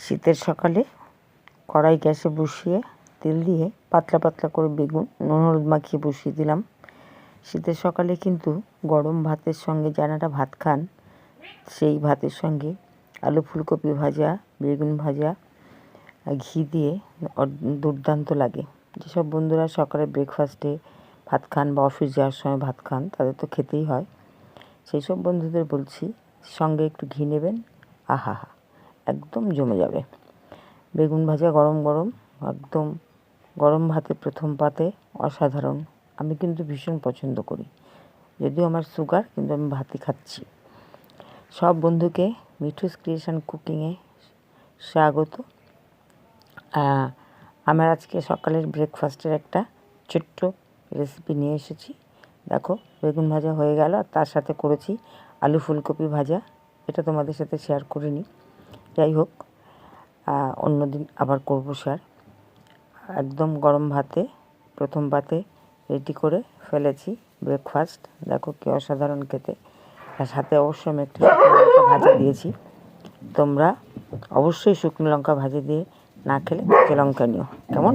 শীতের সকালে কড়াই গ্যাসে বসিয়ে তেল দিয়ে পাতলা পাতলা করে বেগুন নুন হলুদ মাখিয়ে বসিয়ে দিলাম। শীতের সকালে কিন্তু গরম ভাতের সঙ্গে যারা ভাত খান সেই ভাতের সঙ্গে আলু ফুলকপি ভাজা, বেগুন ভাজা, ঘি দিয়ে দুর্দান্ত লাগে। যেসব বন্ধুরা সকালে ব্রেকফাস্টে ভাত খান বা অফিস যাওয়ার সময় ভাত খান তাদের তো খেতেই হয়। সেই সব বন্ধুদের বলছি সঙ্গে একটু ঘি নেবেন, আহা হা একদম জমে যাবে। বেগুন ভাজা গরম গরম একদম গরম ভাতে প্রথম পাতে অসাধারণ। আমি কিন্তু ভীষণ পছন্দ করি, যদিও আমার সুগার, কিন্তু আমি ভাতই খাচ্ছি। সব বন্ধুকে মিঠুস ক্রিয়েশন কুকিংয়ে স্বাগত। আমার আজকে সকালের ব্রেকফাস্টের একটা ছোট্ট রেসিপি নিয়ে এসেছি। দেখো, বেগুন ভাজা হয়ে গেল, আর তার সাথে করেছি আলু ফুলকপি ভাজা। এটা তোমাদের সাথে শেয়ার করিনি, যাই হোক অন্যদিন আবার করব শেয়ার। একদম গরম ভাতে প্রথম পাতে রেডি করে ফেলেছি ব্রেকফাস্ট। দেখো কি অসাধারণ খেতে। আর সাথে অবশ্যই আমি একটু শুকনো লঙ্কা ভাজা দিয়েছি। তোমরা অবশ্যই শুকনো লঙ্কা ভাজা দিয়ে না খেলে কাঁচা লঙ্কা নিও, কেমন?